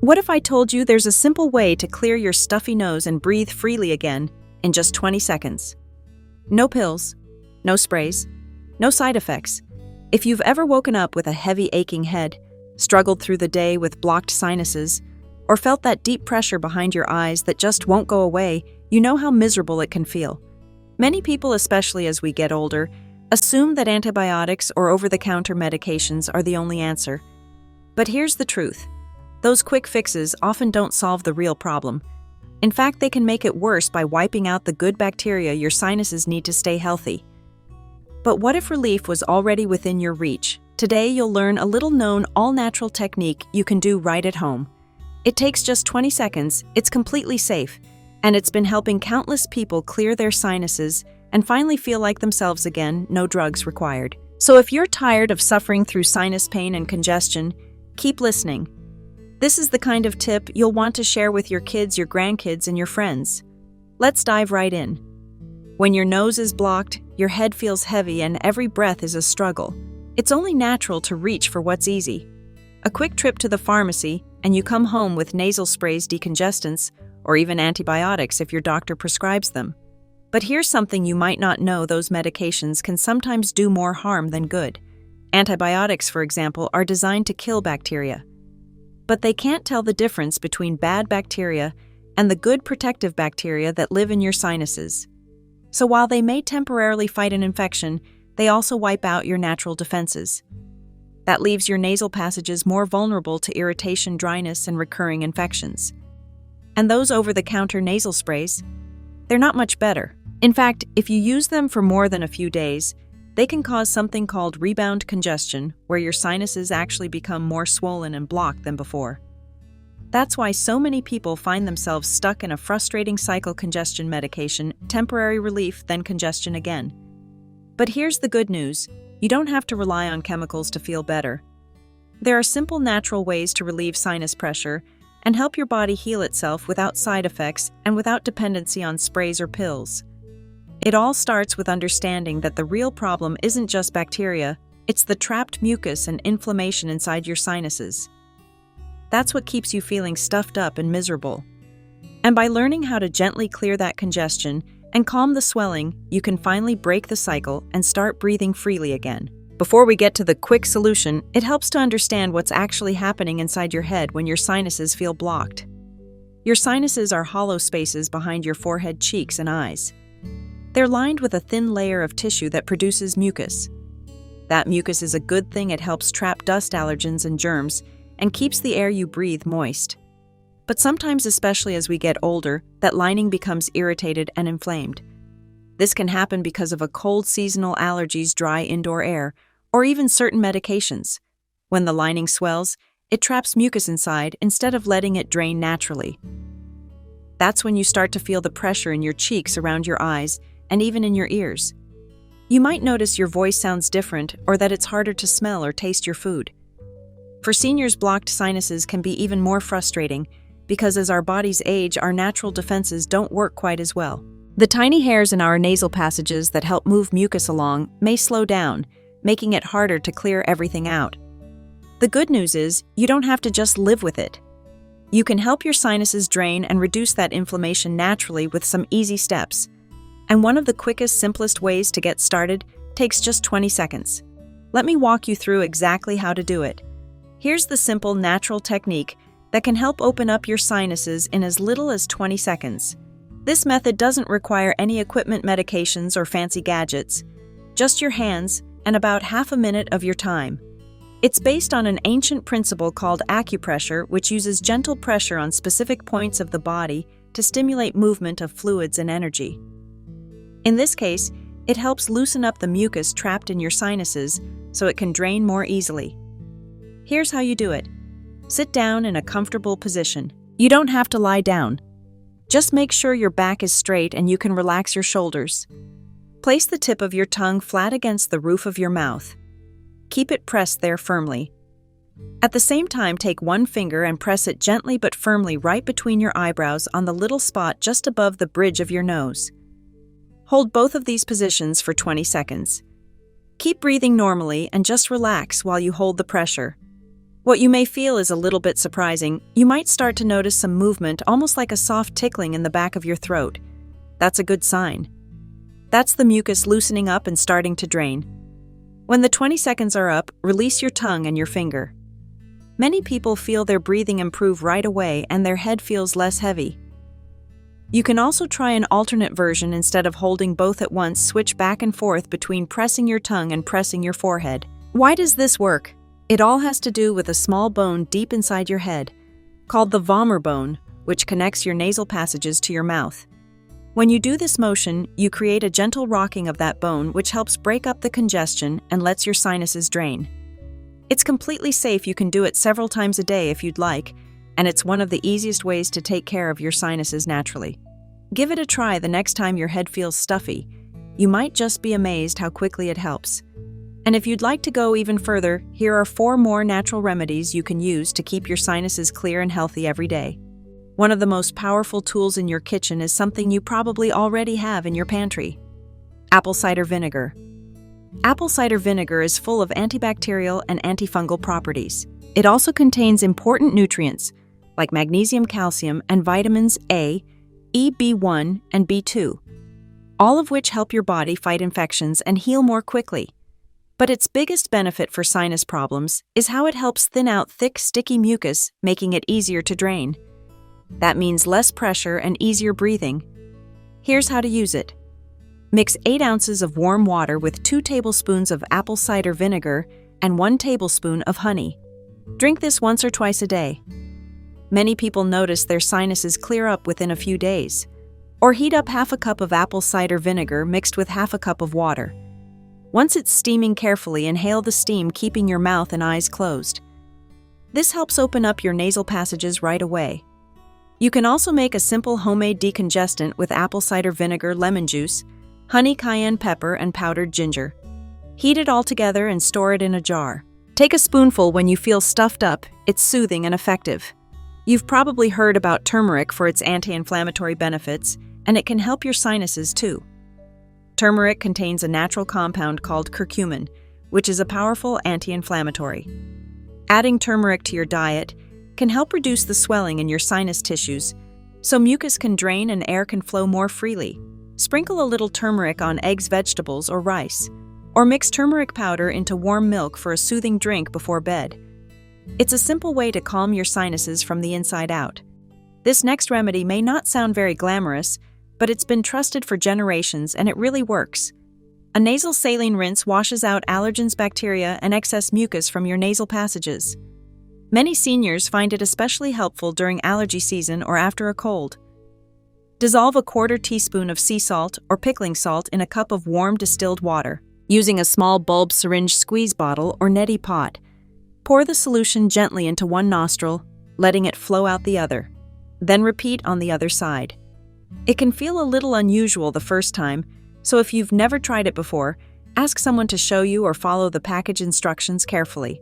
What if I told you there's a simple way to clear your stuffy nose and breathe freely again in just 20 seconds? No pills, no sprays, no side effects. If you've ever woken up with a heavy aching head, struggled through the day with blocked sinuses, or felt that deep pressure behind your eyes that just won't go away, you know how miserable it can feel. Many people, especially as we get older, assume that antibiotics or over-the-counter medications are the only answer. But here's the truth. Those quick fixes often don't solve the real problem. In fact, they can make it worse by wiping out the good bacteria your sinuses need to stay healthy. But what if relief was already within your reach? Today, you'll learn a little-known all-natural technique you can do right at home. It takes just 20 seconds, it's completely safe, and it's been helping countless people clear their sinuses and finally feel like themselves again, no drugs required. So if you're tired of suffering through sinus pain and congestion, keep listening. This is the kind of tip you'll want to share with your kids, your grandkids, and your friends. Let's dive right in. When your nose is blocked, your head feels heavy, and every breath is a struggle. It's only natural to reach for what's easy. A quick trip to the pharmacy, and you come home with nasal sprays, decongestants, or even antibiotics if your doctor prescribes them. But here's something you might not know: those medications can sometimes do more harm than good. Antibiotics, for example, are designed to kill bacteria. But they can't tell the difference between bad bacteria and the good protective bacteria that live in your sinuses. So while they may temporarily fight an infection, they also wipe out your natural defenses. That leaves your nasal passages more vulnerable to irritation, dryness, and recurring infections. And those over-the-counter nasal sprays? They're not much better. In fact, if you use them for more than a few days, they can cause something called rebound congestion, where your sinuses actually become more swollen and blocked than before. That's why so many people find themselves stuck in a frustrating cycle: congestion medication, temporary relief, then congestion again. But here's the good news: you don't have to rely on chemicals to feel better. There are simple, natural ways to relieve sinus pressure and help your body heal itself without side effects and without dependency on sprays or pills. It all starts with understanding that the real problem isn't just bacteria, it's the trapped mucus and inflammation inside your sinuses. That's what keeps you feeling stuffed up and miserable. And by learning how to gently clear that congestion and calm the swelling, you can finally break the cycle and start breathing freely again. Before we get to the quick solution, it helps to understand what's actually happening inside your head when your sinuses feel blocked. Your sinuses are hollow spaces behind your forehead, cheeks, and eyes. They're lined with a thin layer of tissue that produces mucus. That mucus is a good thing. It helps trap dust, allergens, and germs, and keeps the air you breathe moist. But sometimes, especially as we get older, that lining becomes irritated and inflamed. This can happen because of a cold, seasonal allergies, dry indoor air, or even certain medications. When the lining swells, it traps mucus inside instead of letting it drain naturally. That's when you start to feel the pressure in your cheeks, around your eyes, and even in your ears. You might notice your voice sounds different, or that it's harder to smell or taste your food. For seniors, blocked sinuses can be even more frustrating because as our bodies age, our natural defenses don't work quite as well. The tiny hairs in our nasal passages that help move mucus along may slow down, making it harder to clear everything out. The good news is, you don't have to just live with it. You can help your sinuses drain and reduce that inflammation naturally with some easy steps. And one of the quickest, simplest ways to get started takes just 20 seconds. Let me walk you through exactly how to do it. Here's the simple, natural technique that can help open up your sinuses in as little as 20 seconds. This method doesn't require any equipment, medications, or fancy gadgets. Just your hands and about half a minute of your time. It's based on an ancient principle called acupressure, which uses gentle pressure on specific points of the body to stimulate movement of fluids and energy. In this case, it helps loosen up the mucus trapped in your sinuses so it can drain more easily. Here's how you do it. Sit down in a comfortable position. You don't have to lie down. Just make sure your back is straight and you can relax your shoulders. Place the tip of your tongue flat against the roof of your mouth. Keep it pressed there firmly. At the same time, take one finger and press it gently but firmly right between your eyebrows on the little spot just above the bridge of your nose. Hold both of these positions for 20 seconds. Keep breathing normally and just relax while you hold the pressure. What you may feel is a little bit surprising. You might start to notice some movement, almost like a soft tickling in the back of your throat. That's a good sign. That's the mucus loosening up and starting to drain. When the 20 seconds are up, release your tongue and your finger. Many people feel their breathing improve right away and their head feels less heavy. You can also try an alternate version. Instead of holding both at once, switch back and forth between pressing your tongue and pressing your forehead. Why does this work? It all has to do with a small bone deep inside your head, called the vomer bone, which connects your nasal passages to your mouth. When you do this motion, you create a gentle rocking of that bone, which helps break up the congestion and lets your sinuses drain. It's completely safe. You can do it several times a day if you'd like, and it's one of the easiest ways to take care of your sinuses naturally. Give it a try the next time your head feels stuffy. You might just be amazed how quickly it helps. And if you'd like to go even further, here are 4 more natural remedies you can use to keep your sinuses clear and healthy every day. One of the most powerful tools in your kitchen is something you probably already have in your pantry: apple cider vinegar. Apple cider vinegar is full of antibacterial and antifungal properties. It also contains important nutrients like magnesium, calcium, and vitamins A, E, B1, and B2, all of which help your body fight infections and heal more quickly. But its biggest benefit for sinus problems is how it helps thin out thick, sticky mucus, making it easier to drain. That means less pressure and easier breathing. Here's how to use it. Mix 8 ounces of warm water with 2 tablespoons of apple cider vinegar and 1 tablespoon of honey. Drink this once or twice a day. Many people notice their sinuses clear up within a few days. Or heat up half a cup of apple cider vinegar mixed with half a cup of water. Once it's steaming, carefully inhale the steam, keeping your mouth and eyes closed. This helps open up your nasal passages right away. You can also make a simple homemade decongestant with apple cider vinegar, lemon juice, honey, cayenne pepper, and powdered ginger. Heat it all together and store it in a jar. Take a spoonful when you feel stuffed up. It's soothing and effective. You've probably heard about turmeric for its anti-inflammatory benefits, and it can help your sinuses too. Turmeric contains a natural compound called curcumin, which is a powerful anti-inflammatory. Adding turmeric to your diet can help reduce the swelling in your sinus tissues, so mucus can drain and air can flow more freely. Sprinkle a little turmeric on eggs, vegetables, or rice, or mix turmeric powder into warm milk for a soothing drink before bed. It's a simple way to calm your sinuses from the inside out. This next remedy may not sound very glamorous, but it's been trusted for generations and it really works. A nasal saline rinse washes out allergens, bacteria, and excess mucus from your nasal passages. Many seniors find it especially helpful during allergy season or after a cold. Dissolve a 1/4 teaspoon of sea salt or pickling salt in a cup of warm distilled water, using a small bulb syringe squeeze bottle or neti pot. Pour the solution gently into one nostril, letting it flow out the other. Then repeat on the other side. It can feel a little unusual the first time, so if you've never tried it before, ask someone to show you or follow the package instructions carefully.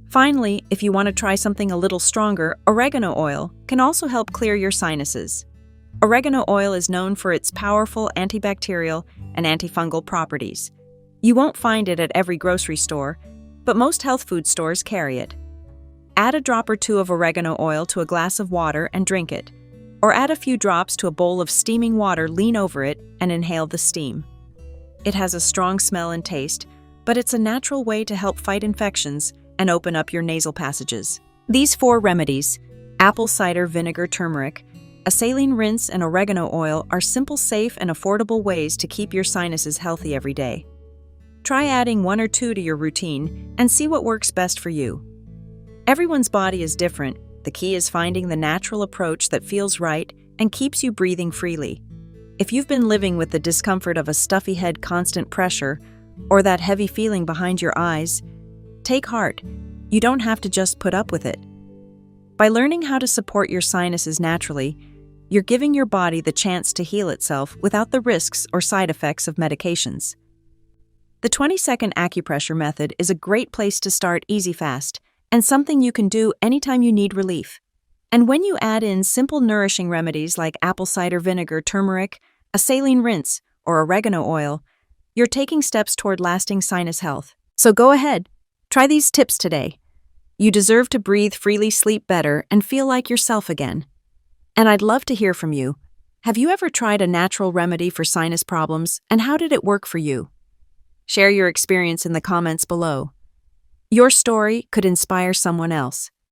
Finally, if you want to try something a little stronger, oregano oil can also help clear your sinuses. Oregano oil is known for its powerful antibacterial and antifungal properties. You won't find it at every grocery store, but most health food stores carry it. Add a drop or 2 of oregano oil to a glass of water and drink it. Or add a few drops to a bowl of steaming water, lean over it, and inhale the steam. It has a strong smell and taste, but it's a natural way to help fight infections and open up your nasal passages. These 4 remedies, apple cider vinegar, turmeric, a saline rinse, and oregano oil, are simple, safe, and affordable ways to keep your sinuses healthy every day. Try adding 1 or 2 to your routine and see what works best for you. Everyone's body is different. The key is finding the natural approach that feels right and keeps you breathing freely. If you've been living with the discomfort of a stuffy head, constant pressure, or that heavy feeling behind your eyes, take heart. You don't have to just put up with it. By learning how to support your sinuses naturally, you're giving your body the chance to heal itself without the risks or side effects of medications. The 20-second acupressure method is a great place to start, easy, fast, and something you can do anytime you need relief. And when you add in simple, nourishing remedies like apple cider vinegar, turmeric, a saline rinse, or oregano oil, you're taking steps toward lasting sinus health. So go ahead, try these tips today. You deserve to breathe freely, sleep better, and feel like yourself again. And I'd love to hear from you. Have you ever tried a natural remedy for sinus problems, and how did it work for you? Share your experience in the comments below. Your story could inspire someone else.